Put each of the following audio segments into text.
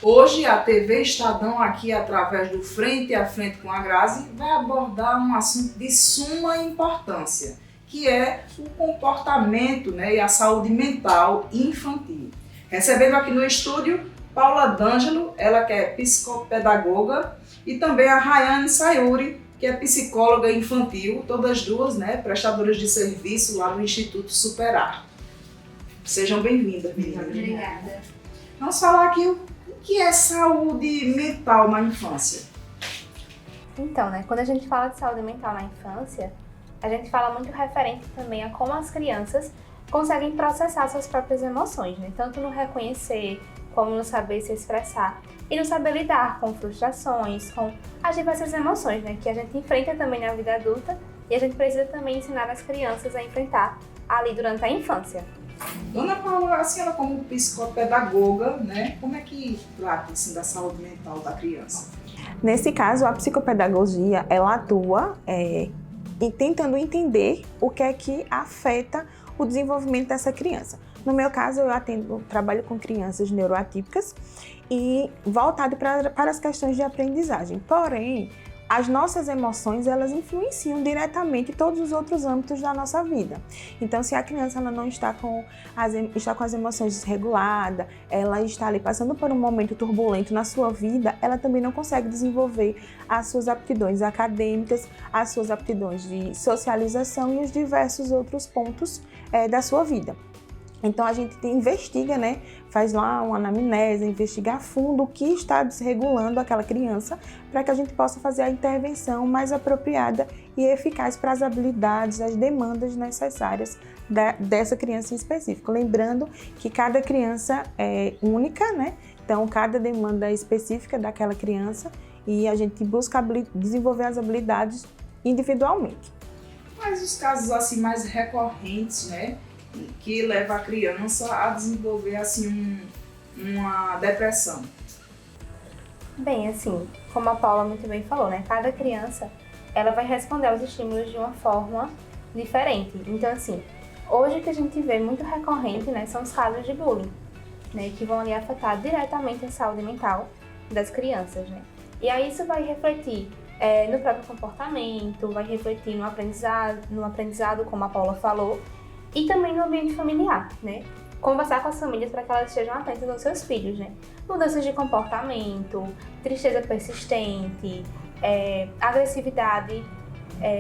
Hoje a TV Estadão, aqui através do Frente a Frente com a Grazi, vai abordar um assunto de suma importância, que é o comportamento, né, e a saúde mental infantil. Recebendo aqui no estúdio Paula D'Angelo, ela que é psicopedagoga, e também a Rayane Sayuri, que é psicóloga infantil, todas duas, né, prestadoras de serviço lá no Instituto Superar. Sejam bem-vindas, meninas. Obrigada. Vamos falar aqui o que é saúde mental na infância. Então, né, quando a gente fala de saúde mental na infância, a gente fala muito referente também a como as crianças conseguem processar suas próprias emoções, né? Tanto no reconhecer, como no saber se expressar e no saber lidar com frustrações, com as diversas emoções, né, que a gente enfrenta também na vida adulta e a gente precisa também ensinar as crianças a enfrentar ali durante a infância. Dona Paula, a senhora como psicopedagoga, né, como é que trata assim, da saúde mental da criança? Nesse caso, a psicopedagogia, ela atua tentando entender o que é que afeta o desenvolvimento dessa criança. No meu caso, eu trabalho com crianças neuroatípicas e voltado para as questões de aprendizagem. Porém, as nossas emoções, elas influenciam diretamente todos os outros âmbitos da nossa vida. Então, se a criança ela não está com as emoções desreguladas, ela está ali passando por um momento turbulento na sua vida, ela também não consegue desenvolver as suas aptidões acadêmicas, as suas aptidões de socialização e os diversos outros pontos da sua vida. Então, a gente investiga, né? Faz lá uma anamnese, investiga a fundo o que está desregulando aquela criança para que a gente possa fazer a intervenção mais apropriada e eficaz para as habilidades, as demandas necessárias dessa criança em específico. Lembrando que cada criança é única, né? Então, cada demanda é específica daquela criança e a gente busca desenvolver as habilidades individualmente. Mas os casos assim mais recorrentes, né? Que leva a criança a desenvolver assim uma depressão. Bem, assim, como a Paula muito bem falou, né? Cada criança, ela vai responder aos estímulos de uma forma diferente. Então, assim, hoje o que a gente vê muito recorrente, né, são os casos de bullying, né, que vão ali afetar diretamente a saúde mental das crianças, né? E aí isso vai refletir no próprio comportamento, vai refletir no aprendizado, como a Paula falou, e também no ambiente familiar, né? Conversar com as famílias para que elas estejam atentas aos seus filhos, né? Mudanças de comportamento, tristeza persistente, agressividade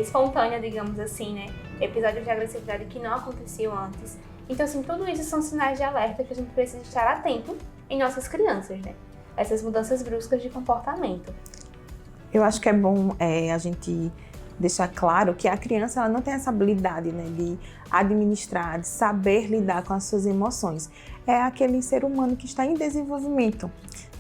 espontânea, digamos assim, né? Episódios de agressividade que não aconteciam antes. Então, assim, tudo isso são sinais de alerta que a gente precisa estar atento em nossas crianças, né? Essas mudanças bruscas de comportamento. Eu acho que é bom a gente deixar claro que a criança ela não tem essa habilidade, né, de administrar, de saber lidar com as suas emoções. É aquele ser humano que está em desenvolvimento,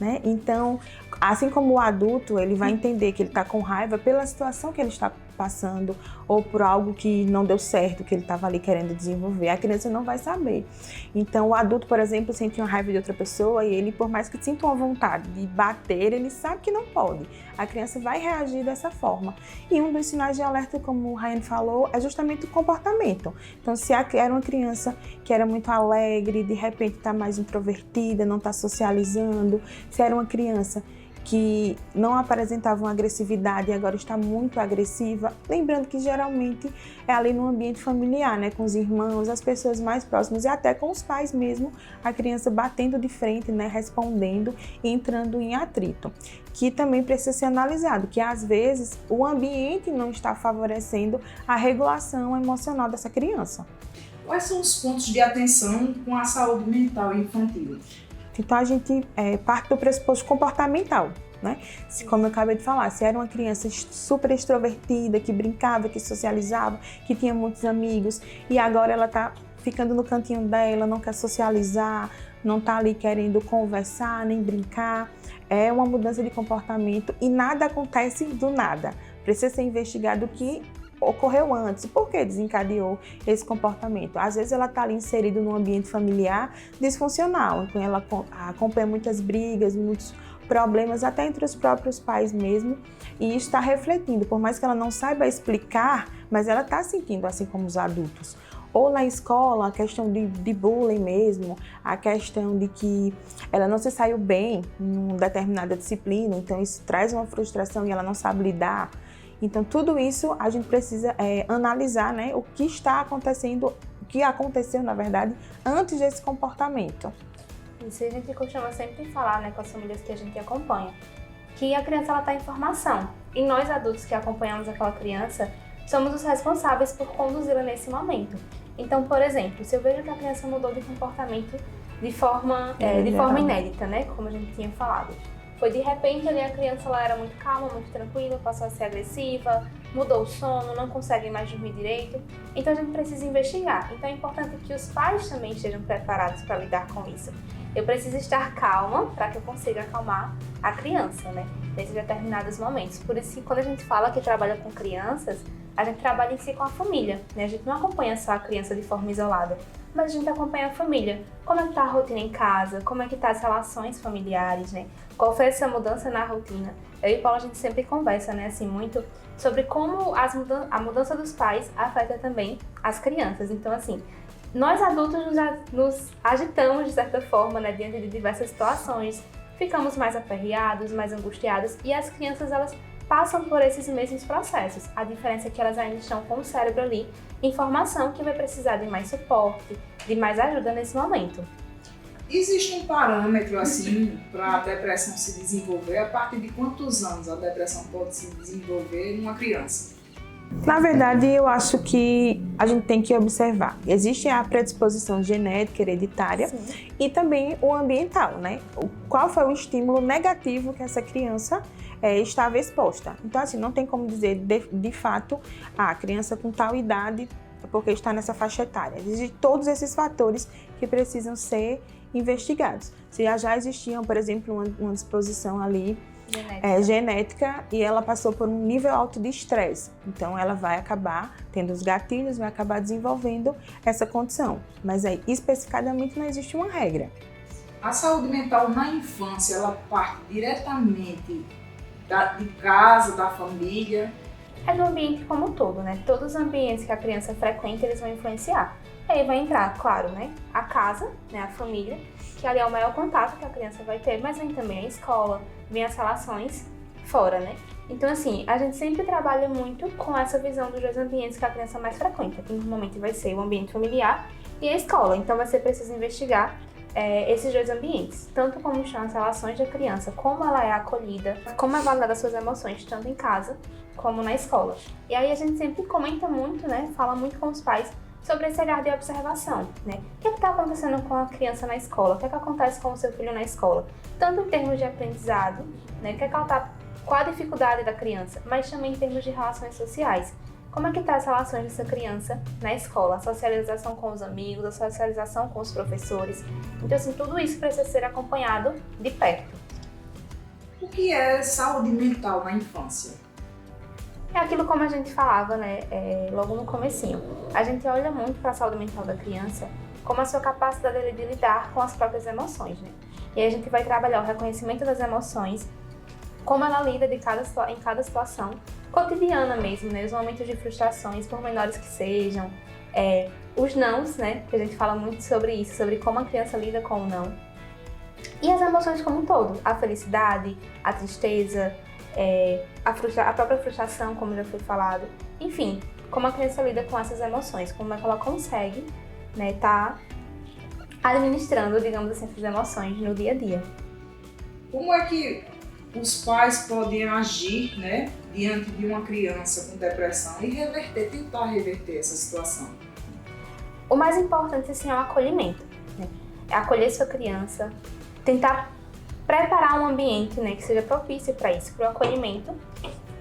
né? Então, assim como o adulto, ele vai entender que ele está com raiva pela situação que ele está passando ou por algo que não deu certo, que ele estava ali querendo desenvolver. A criança não vai saber. Então, o adulto, por exemplo, sente uma raiva de outra pessoa e ele, por mais que sinta uma vontade de bater, ele sabe que não pode. A criança vai reagir dessa forma. E um dos sinais de alerta, como o Ryan falou, é justamente o comportamento. Então, se era uma criança que era muito alegre, de repente está mais introvertida, não está socializando, se era uma criança que não apresentava uma agressividade e agora está muito agressiva, lembrando que geralmente é ali no ambiente familiar, né, com os irmãos, as pessoas mais próximas e até com os pais mesmo, a criança batendo de frente, né, respondendo e entrando em atrito, que também precisa ser analisado, que às vezes o ambiente não está favorecendo a regulação emocional dessa criança. Quais são os pontos de atenção com a saúde mental infantil? Então, a gente parte do pressuposto comportamental, né? Como eu acabei de falar, se era uma criança super extrovertida, que brincava, que socializava, que tinha muitos amigos, e agora ela está ficando no cantinho dela, não quer socializar, não está ali querendo conversar, nem brincar, é uma mudança de comportamento e nada acontece do nada. Precisa ser investigado o que ocorreu antes, por que desencadeou esse comportamento. Às vezes ela está ali inserida num ambiente familiar disfuncional, então ela acompanha muitas brigas, muitos problemas, até entre os próprios pais mesmo, e está refletindo, por mais que ela não saiba explicar, mas ela está sentindo assim como os adultos. ou na escola, a questão de bullying mesmo, a questão de que ela não se saiu bem em determinada disciplina, então isso traz uma frustração e ela não sabe lidar. Então, tudo isso a gente precisa analisar, né, o que está acontecendo, o que aconteceu, na verdade, antes desse comportamento. Isso a gente costuma sempre falar, né, com as famílias que a gente acompanha, que a criança está em formação. E nós, adultos que acompanhamos aquela criança, somos os responsáveis por conduzi-la nesse momento. Então, por exemplo, se eu vejo que a criança mudou de comportamento de forma inédita, né, como a gente tinha falado. Foi de repente ali a criança ela era muito calma, muito tranquila, passou a ser agressiva, mudou o sono, não consegue mais dormir direito. Então a gente precisa investigar. Então é importante que os pais também estejam preparados para lidar com isso. Eu preciso estar calma para que eu consiga acalmar a criança, né, nesses determinados momentos. Por isso que quando a gente fala que trabalha com crianças, a gente trabalha em si com a família, né? A gente não acompanha só a criança de forma isolada, mas a gente acompanha a família. Como é que está a rotina em casa? Como é que tá as relações familiares, né? Qual foi essa mudança na rotina? Eu e Paula, a gente sempre conversa, né, assim, muito sobre como a mudança dos pais afeta também as crianças. Então, assim, nós adultos nos agitamos de certa forma, né, diante de diversas situações, ficamos mais aperreados, mais angustiados, e as crianças, elas passam por esses mesmos processos. A diferença é que elas ainda estão com o cérebro ali em formação, que vai precisar de mais suporte, de mais ajuda nesse momento. Existe um parâmetro assim para a depressão se desenvolver? A partir de quantos anos a depressão pode se desenvolver em uma criança? Na verdade, eu acho que a gente tem que observar. Existe a predisposição genética, hereditária, sim, e também o ambiental, né? Qual foi o estímulo negativo que essa criança estava exposta. Então, assim, não tem como dizer de fato, a criança com tal idade é porque está nessa faixa etária. Existem todos esses fatores que precisam ser investigados. Se já existiam, por exemplo, uma disposição ali genética e ela passou por um nível alto de estresse, então ela vai acabar tendo os gatilhos, vai acabar desenvolvendo essa condição. Mas aí, especificadamente, não existe uma regra. A saúde mental na infância, ela parte diretamente de casa, da família? É do ambiente como um todo, né? Todos os ambientes que a criança frequenta, eles vão influenciar. Aí vai entrar, claro, né, a casa, né, a família, que ali é o maior contato que a criança vai ter, mas vem também a escola, vem as relações fora, né? Então, assim, a gente sempre trabalha muito com essa visão dos dois ambientes que a criança mais frequenta, que normalmente vai ser o ambiente familiar e a escola. Então, vai ser preciso investigar esses dois ambientes, tanto como estão as relações da criança, como ela é acolhida, como é validada as suas emoções, tanto em casa como na escola. E aí a gente sempre comenta muito, né, fala muito com os pais sobre esse olhar de observação, né? O que está acontecendo com a criança na escola? O que acontece com o seu filho na escola? Tanto em termos de aprendizado, né? Qual a dificuldade da criança, mas também em termos de relações sociais. Como é que está as relações dessa criança na escola? A socialização com os amigos, a socialização com os professores. Então, assim, tudo isso precisa ser acompanhado de perto. O que é saúde mental na infância? É aquilo como a gente falava, né, logo no comecinho. A gente olha muito para a saúde mental da criança como a sua capacidade de lidar com as próprias emoções, né? E aí a gente vai trabalhar o reconhecimento das emoções, como ela lida em cada situação cotidiana mesmo, né? Os momentos de frustrações, por menores que sejam, os nãos, né? Que a gente fala muito sobre isso, sobre como a criança lida com o não. E as emoções como um todo, a felicidade, a tristeza, a própria frustração, como já foi falado. Enfim, como a criança lida com essas emoções, como é que ela consegue, né, tá administrando, digamos assim, essas emoções no dia a dia. Como é que os pais podem agir, né, diante de uma criança com depressão e tentar reverter essa situação? O mais importante, assim, é o acolhimento, né? É acolher sua criança, tentar preparar um ambiente, né, que seja propício para isso, para o acolhimento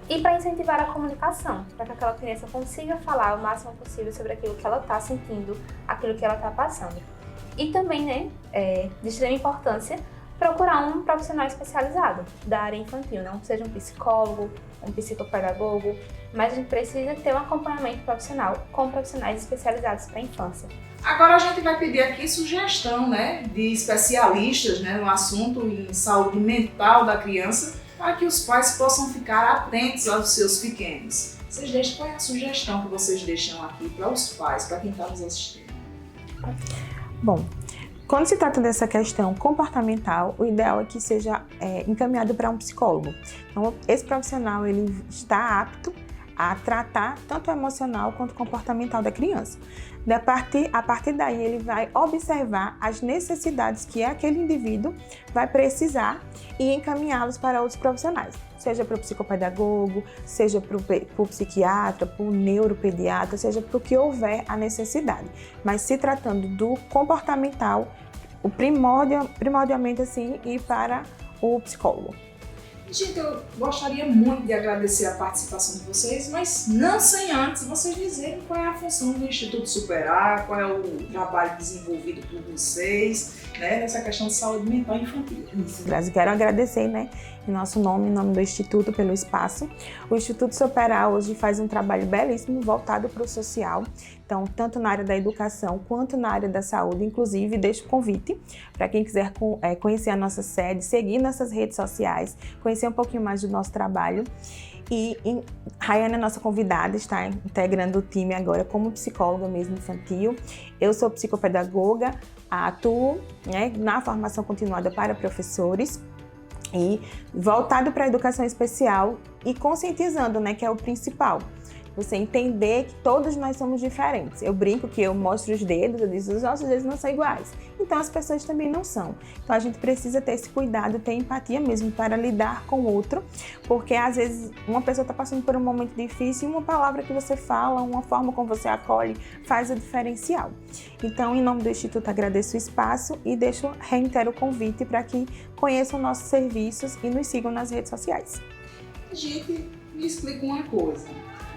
e para incentivar a comunicação, para que aquela criança consiga falar o máximo possível sobre aquilo que ela está sentindo, aquilo que ela está passando. E também, né, de extrema importância, procurar um profissional especializado da área infantil, não seja um psicólogo, um psicopedagogo, mas a gente precisa ter um acompanhamento profissional com profissionais especializados para a infância. Agora a gente vai pedir aqui sugestão, né, de especialistas, né, no assunto em saúde mental da criança, para que os pais possam ficar atentos aos seus pequenos. Vocês deixam, qual é a sugestão que vocês deixam aqui para os pais, para quem está nos assistindo? Bom, quando se trata dessa questão comportamental, o ideal é que seja encaminhado para um psicólogo. Então, esse profissional ele está apto a tratar tanto o emocional quanto o comportamental da criança. A partir daí, ele vai observar as necessidades que aquele indivíduo vai precisar e encaminhá-los para outros profissionais, seja para o psicopedagogo, seja para o psiquiatra, para o neuropediatra, seja para o que houver a necessidade. Mas se tratando do comportamental, o primordialmente assim, ir para o psicólogo. Gente, eu gostaria muito de agradecer a participação de vocês, mas não sem antes vocês dizerem qual é a função do Instituto Superar, qual é o trabalho desenvolvido por vocês, né, nessa questão de saúde mental infantil. Grazi, quero agradecer, né, em nosso nome, em nome do Instituto, pelo espaço. O Instituto Superar hoje faz um trabalho belíssimo voltado para o social, então, tanto na área da educação quanto na área da saúde. Inclusive, deixo o convite para quem quiser conhecer a nossa sede, seguir nossas redes sociais, conhecer um pouquinho mais do nosso trabalho. E Rayane é nossa convidada, está integrando o time agora como psicóloga mesmo infantil. Eu sou psicopedagoga, atuo, né, na formação continuada para professores e voltado para a educação especial e conscientizando, né, que é o principal. Você entender que todos nós somos diferentes. Eu brinco que eu mostro os dedos, eu digo, os nossos dedos não são iguais. Então as pessoas também não são. Então a gente precisa ter esse cuidado, ter empatia mesmo para lidar com o outro, porque às vezes uma pessoa está passando por um momento difícil e uma palavra que você fala, uma forma como você acolhe, faz o diferencial. Então, em nome do Instituto, agradeço o espaço e reitero o convite para que conheçam nossos serviços e nos sigam nas redes sociais. Gente, me explica uma coisa.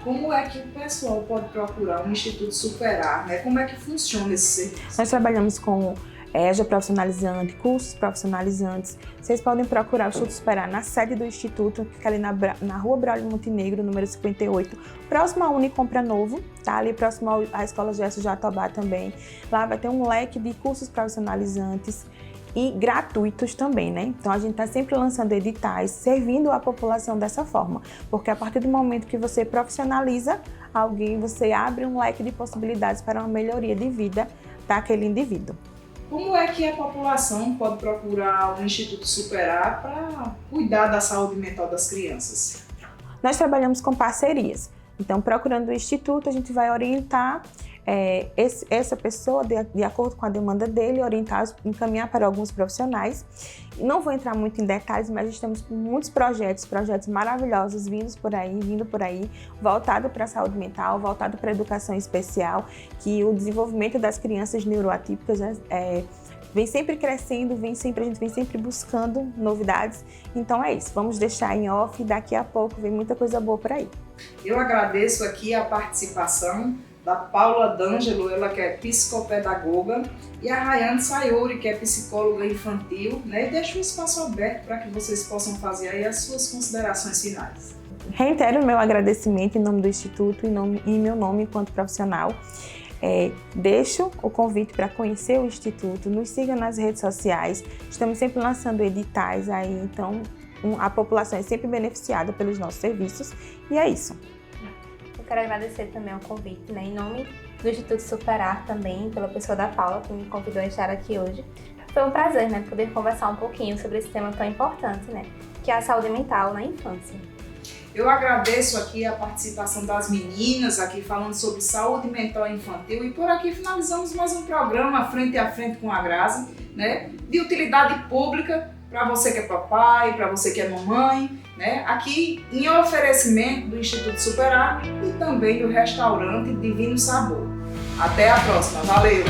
Como é que o pessoal pode procurar um Instituto Superar, né? Como é que funciona esse serviço? Nós trabalhamos com EJA profissionalizante, cursos profissionalizantes. Vocês podem procurar o Instituto Superar na sede do Instituto, que fica ali na Rua Braulio Montenegro, número 58, próximo ao Unicompra Novo, tá? Ali próximo à Escola Gesto Jatobá também. Lá vai ter um leque de cursos profissionalizantes e gratuitos também, né? Então a gente está sempre lançando editais, servindo a população dessa forma, porque a partir do momento que você profissionaliza alguém, você abre um leque de possibilidades para uma melhoria de vida daquele indivíduo. Como é que a população pode procurar o Instituto Superar para cuidar da saúde mental das crianças? Nós trabalhamos com parcerias. Então, procurando o Instituto, a gente vai orientar essa pessoa de acordo com a demanda dele, orientar, encaminhar para alguns profissionais. Não vou entrar muito em detalhes, mas estamos com muitos projetos maravilhosos vindo por aí, voltado para a saúde mental, voltado para a educação especial, que o desenvolvimento das crianças neuroatípicas vem sempre crescendo, a gente vem sempre buscando novidades. Então é isso, vamos deixar em off e daqui a pouco vem muita coisa boa por aí. Eu agradeço aqui a participação da Paula D'Angelo, ela que é psicopedagoga, e a Rayane Sayuri, que é psicóloga infantil, né? E deixo o espaço aberto para que vocês possam fazer aí as suas considerações finais. Reitero o meu agradecimento em nome do Instituto e em meu nome enquanto profissional. Deixo o convite para conhecer o Instituto, nos siga nas redes sociais, estamos sempre lançando editais aí, então a população é sempre beneficiada pelos nossos serviços e é isso. Eu quero agradecer também o convite, né, em nome do Instituto Superar também, pela pessoa da Paula, que me convidou a estar aqui hoje. Foi um prazer, né, poder conversar um pouquinho sobre esse tema tão importante, né, que é a saúde mental na infância. Eu agradeço aqui a participação das meninas aqui falando sobre saúde mental infantil e por aqui finalizamos mais um programa Frente a Frente com a Grazi, né, de utilidade pública para você que é papai, para você que é mamãe, né, aqui em oferecimento do Instituto Superar e também do restaurante Divino Sabor. Até a próxima, valeu!